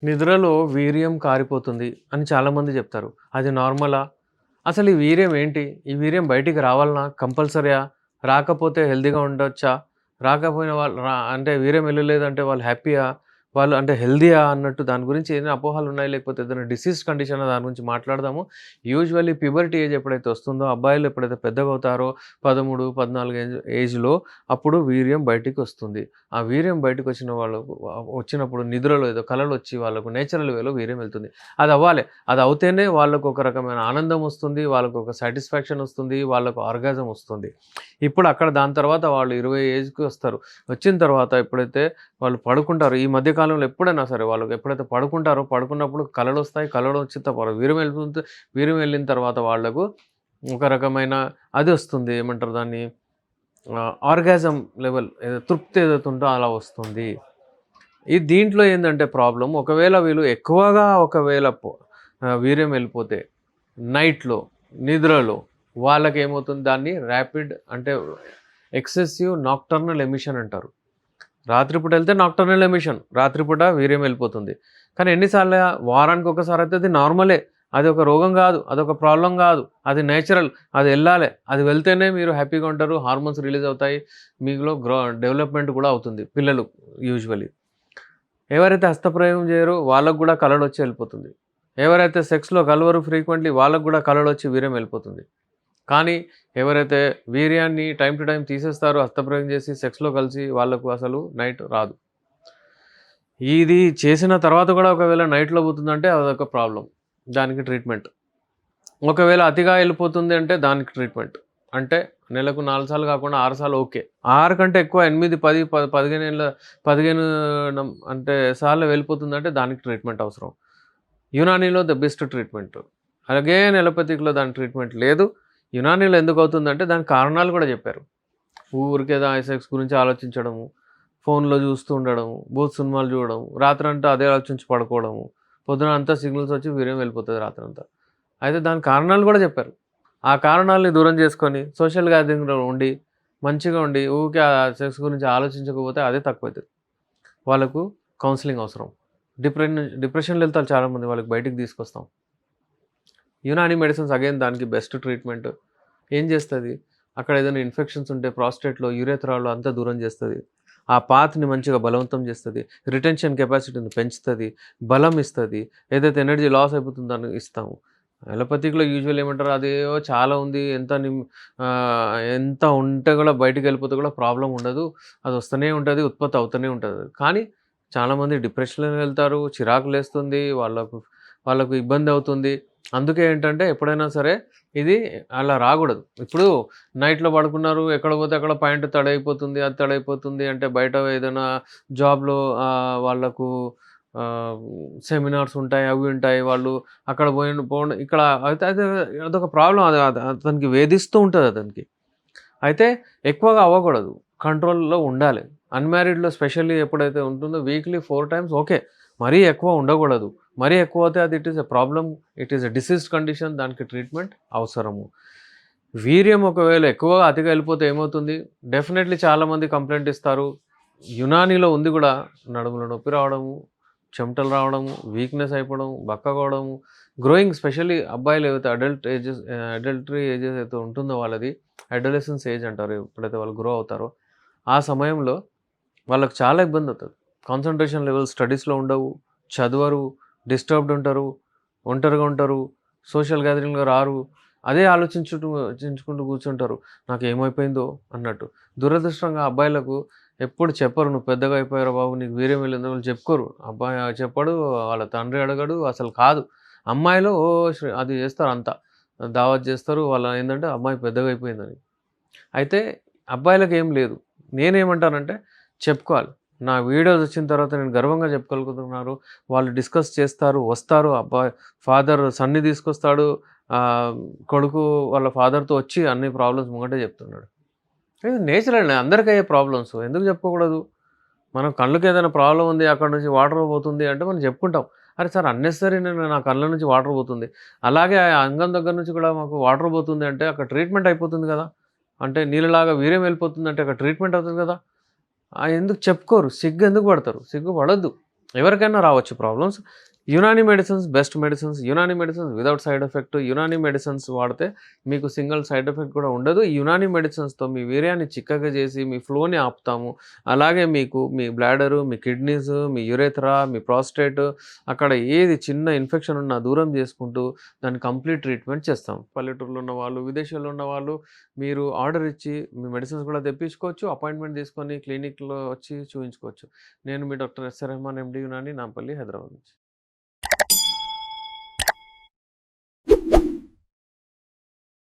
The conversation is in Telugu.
నిద్రలో వీర్యం కారిపోతుంది అని చాలామంది చెప్తారు. అది నార్మలా? అసలు ఈ వీర్యం ఏంటి? ఈ వీర్యం బయటికి రావాలనా? కంపల్సరీయా? రాకపోతే హెల్తీగా ఉండొచ్చా? రాకపోయిన వాళ్ళు అంటే వీర్యం ఎళ్ళలేదంటే వాళ్ళు హ్యాపీయా? వాళ్ళు అంటే హెల్తీయా అన్నట్టు దాని గురించి ఏదైనా అపోహలున్నాయి లేకపోతే ఏదైనా డిసీజ్ కండిషనా దాని గురించి మాట్లాడదాము. యూజువల్లీ ప్యూబర్టీ ఏజ్ ఎప్పుడైతే వస్తుందో అబ్బాయిలు ఎప్పుడైతే పెద్దగవుతారో 13, 14 ఏజ్‌లో అప్పుడు వీర్యం బయటికొస్తుంది. ఆ వీర్యం బయటకొచ్చిన వాళ్ళకు వచ్చినప్పుడు నిద్రలో ఏదో కలలొచ్చి వాళ్ళకు నేచురల్ వేలో వీర్యం వెళ్తుంది. అదవ్వాలి. అదవుతేనే వాళ్ళకొక రకమైన ఆనందం వస్తుంది. వాళ్ళకొక సాటిస్ఫాక్షన్ వస్తుంది. వాళ్ళకు ఆర్గాజం వస్తుంది. ఇప్పుడు అక్కడ దాని తర్వాత వాళ్ళు 20 ఏజ్‌కి వస్తారు. వచ్చిన తర్వాత ఎప్పుడైతే వాళ్ళు పడుకుంటారో ఈ మధ్య కాలంలో ఎప్పుడైనా సరే వాళ్ళకి ఎప్పుడైతే పడుకుంటారో పడుకున్నప్పుడు కలలొస్తాయి. కలలొచ్చిన తర్వాత వీర్యం వెళ్ళిపోతుంది. వీర్యం వెళ్ళిన తర్వాత వాళ్ళకు ఒక రకమైన అది వస్తుంది. ఏమంటారు దాన్ని? ఆర్గాజం లెవెల్ ఏదో తృప్తి ఏదైతే ఉందో అలా వస్తుంది. దీంట్లో ఏందంటే ప్రాబ్లమ్ ఒకవేళ వీళ్ళు ఎక్కువగా వీర్యం వెళ్ళిపోతే నైట్‌లో, నిద్రలో వాళ్ళకేమవుతుంది దాన్ని ర్యాపిడ్ అంటే ఎక్సెసివ్ నాక్టర్నల్ ఎమిషన్ అంటారు. రాత్రిపూట ఎళ్తే నాక్టర్నల్ ఎమిషన్. రాత్రిపూట వీర్యం వెళ్ళిపోతుంది. కానీ ఎన్ని సార్లు వారానికి ఒకసారి అయితే అది నార్మలే. అది ఒక రోగం గాదు. అదొక ప్రాబ్లమ్ గాదు. అది నేచురల్. అది ఎళ్ళాలే. అది వెళ్తేనే మీరు హ్యాపీగా ఉంటారు. హార్మోన్స్ రిలీజ్ అవుతాయి. మీలో డెవలప్‌మెంట్ కూడా అవుతుంది పిల్లలు యూజువల్లీ. ఎవరైతే హస్తప్రయోగం చేయరో వాళ్ళకి గూడా కలలొచ్చి ఎళ్ళిపోతుంది. ఎవరైతే సెక్స్‌లో కలవరు ఫ్రీక్వెంట్‌లీ వాళ్ళకి గూడా కలలొచ్చి వీర్యం వెళ్ళిపోతుంది. కానీ ఎవరైతే వీర్యాన్ని టైమ్ టు టైమ్ తీసేస్తారో హస్తప్రయోగం చేసి సెక్స్‌లో కలిసి వాళ్ళకు అసలు నైట్ రాదు. ఇది చేసిన తర్వాత కూడా ఒకవేళ నైట్‌లో పోతుందంటే అదొక ప్రాబ్లమ్. దానికి ట్రీట్మెంట్. ఒకవేళ అతిగా ఎళ్ళిపోతుంది అంటే దానికి ట్రీట్మెంట్. అంటే నెలకు 4 సార్లు కాకుండా 6 సార్లు ఓకే. 6 కంటే ఎక్కువ 8, 10, 15 అంటే సార్లు వెళ్ళిపోతుందంటే దానికి ట్రీట్మెంట్ అవసరం. యునానీలో ద బెస్ట్ ట్రీట్మెంట్. అగైన్ అలోపతిక్‌లో దాని ట్రీట్మెంట్ లేదు. యునానీలో ఎందుకవుతుందంటే దానికి కారణాలు కూడా చెప్పారు. ఊరికే సెక్స్ గురించి ఆలోచించడము, ఫోన్‌లో చూస్తూ ఉండడము, బూత్ సినిమాలు చూడడం, రాత్రంతా అదే ఆలోచించి పడుకోవడము, పొద్దున అంతా సిగ్నల్స్ వచ్చి వీర్యం వెళ్ళిపోతది రాత్రంతా. అయితే దానికి కారణాలు కూడా చెప్పారు. ఆ కారణాలని దూరం చేసుకొని సోషల్ గ్యాదరింగ్‌లో ఉండి, మంచిగా ఉండి, ఊరికే ఆ సెక్స్ గురించి ఆలోచించకపోతే అదే తక్కువైతది. వాళ్ళకు కౌన్సెలింగ్ అవసరం. డిప్రెషన్‌లో వెళ్తారు చాలామంది వాళ్ళకి బయటికి తీసుకొస్తాం. యునాని మెడిసిన్స్ అగైన్ దానికి బెస్ట్ ట్రీట్మెంట్. ఏం చేస్తది? అక్కడ ఏదైనా ఇన్ఫెక్షన్స్ ఉంటే ప్రాస్టేట్‌లో, యూరేథ్రాలో అంతా దూరం చేస్తది. ఆ పాత్‌ని మంచిగా బలవంతం చేస్తది. రిటెన్షన్ కెపాసిటీని పెంచుతది. బలం ఇస్తది. ఏదైతే ఎనర్జీ లాస్ అయిపోతుందో దాన్ని ఇస్తాము. అలోపతిక్‌లో యూజువల్ ఏమంటారు? అదేదో చాలా ఉంది. ఎంత ఉంటే కూడా బయటికెళ్ళిపోతే కూడా ప్రాబ్లమ్ ఉండదు. అది వస్తూనే ఉంటది. ఉత్పత్తి అవుతూనే ఉంటది. కానీ చాలామంది డిప్రెషన్‌లోకి వెళ్తారు. చిరాకులేస్తుంది. వాళ్ళకు ఇబ్బంది అవుతుంది. అందుకే ఏంటంటే ఎప్పుడైనా సరే ఇది అలా రాకూడదు. ఇప్పుడు నైట్‌లో పడుకున్నారు. ఎక్కడ పోతే అక్కడ ప్యాంట్ తడైపోతుంది. అది తడైపోతుంది అంటే బయట ఏదైనా జాబ్‌లో వాళ్ళకు ఆహ్, సెమినార్స్ ఉంటాయి. అవి ఉంటాయి. వాళ్ళు అక్కడ పోండి ఇక్కడ అయితే అయితే అదొక ప్రాబ్లమ్. అది అది అతనికి వేధిస్తూ ఉంటది అతనికి. అయితే ఎక్కువగా అవ్వకూడదు. కంట్రోల్‌లో ఉండాలి. అన్‌మ్యారీడ్‌లో స్పెషల్లీ ఎప్పుడైతే ఉంటుందో వీక్లీ 4 టైమ్స్ ఓకే. మరీ ఎక్కువ ఉండకూడదు. మరీ ఎక్కువైతే అది it is a problem. It is a diseased condition. దానికి ట్రీట్మెంట్ అవసరము. వీర్యం ఒకవేళ ఎక్కువగా అతిగా వెళ్ళిపోతే ఏమవుతుంది? డెఫినెట్‌లీ చాలామంది కంప్లెయింట్ ఇస్తారు. యునానీలో ఉంది గూడా నడుములో నొప్పి రావడము, చెమటలు రావడము, వీక్‌నెస్ అయిపోవడం, బక్కగవ్వడము, గ్రోయింగ్ స్పెషల్లీ అబ్బాయిలు ఏవైతే అడల్టరీ ఏజెస్ అయితే ఉంటుందో వాళ్ళది అడోలెసెన్స్ ఏజ్ అంటారు. ఎప్పుడైతే వాళ్ళు గ్రో అవుతారో, ఆ సమయంలో వాళ్ళకి చాలా ఇబ్బందవుతది. కాన్సంట్రేషన్ లెవెల్స్ స్టడీస్‌లో ఉండవు, చదవరు, డిస్టర్బ్డ్ ఉంటారు, ఒంటరిగా ఉంటారు, సోషల్ గ్యాదరింగ్‌లో రారు. అదే చించుకుంటూ కూర్చుంటారు. నాకేమైపోయిందో అన్నట్టు. దురదృష్టంగా అబ్బాయిలకు ఎప్పుడు చెప్పరు. "నువ్వు పెద్దగా అయిపోయావురా బాబు! నీకు వీర్యం వెళ్ళింది" వాళ్ళు చెప్పుకోరు. అబ్బాయి చెప్పడు, వాళ్ళ తండ్రి అడగడు, అసలు కాదు. అమ్మాయిలు అది చేస్తారు అంతా. దావత్ చేస్తారు. వాళ్ళ ఏందంటే అమ్మాయి పెద్దగా అయిపోయిందని. అయితే అబ్బాయిలకేం లేదు. నేనేమంటానంటే చెప్పుకోవాలి. నా వీడియోస్ వచ్చిన తర్వాత నేను గర్వంగా చెప్పుకోగలుగుతున్నారు. వాళ్ళు డిస్కస్ చేస్తారు, వస్తారు. ఫాదర్ సన్‌ని తీసుకొస్తాడు. ఆహ్, కొడుకు వాళ్ళ ఫాదర్‌తో వచ్చి అన్ని ప్రాబ్లమ్స్ ముంగటే చెప్తున్నాడు. ఇది నేచురల్ అందరికయ్యే ప్రాబ్లమ్స్. ఎందుకు చెప్పుకోకూడదు? మనం కళ్ళకేదైనా ప్రాబ్లమ్ ఉంది, అక్కడి నుంచి వాటర్ పోతుంది అంటే మనం చెప్పుకుంటాం. అరే సార్ అన్నెసెసరీ నా కళ్ళ నుంచి వాటర్ పోతుంది. అలాగే ఆ అంగం దగ్గర నుంచి కూడా మాకు వాటర్ పోతుంది అంటే అక్కడ ట్రీట్మెంట్ అయిపోతుంది కదా! అంటే నీళ్ళలాగా వీర్యం వెళ్ళిపోతుందంటే అక్కడ ట్రీట్మెంట్ అవుతది కదా! ఎందుకు చెప్పుకోరు. సిగ్గు ఎందుకు పడతారు? సిగ్గు పడొద్దు. ఎవరికైనా రావచ్చు problems. Unani medicines best medicines. Unani medicines without side effect. Unani medicines వాడితే మీకు సింగిల్ సైడ్ ఎఫెక్ట్ కూడా ఉండదు. ఈ యునాని మెడిసిన్స్‌తో మీ వీర్యాన్ని చిక్కగా చేసి మీ ఫ్లోని ఆపుతాము. అలాగే మీకు మీ బ్లాడరు, మీ కిడ్నీస్, మీ యురేథ్రా, మీ ప్రాస్టేట్ అక్కడ ఏది చిన్న ఇన్ఫెక్షన్ ఉన్నా దూరం చేసుకుంటూ దాన్ని కంప్లీట్ ట్రీట్మెంట్ చేస్తాం. పల్లెటూరులో ఉన్నవాళ్ళు, విదేశాల్లో ఉన్నవాళ్ళు మీరు ఆర్డర్ ఇచ్చి మీ మెడిసిన్స్ కూడా తెప్పించుకోవచ్చు. అపాయింట్మెంట్ తీసుకొని క్లినిక్‌లో వచ్చి చూయించుకోవచ్చు. నేను మీ డాక్టర్ ఎస్. రెహమాన్ ఎండి యునాని నాంపల్లి హైదరాబాద్ నుంచి.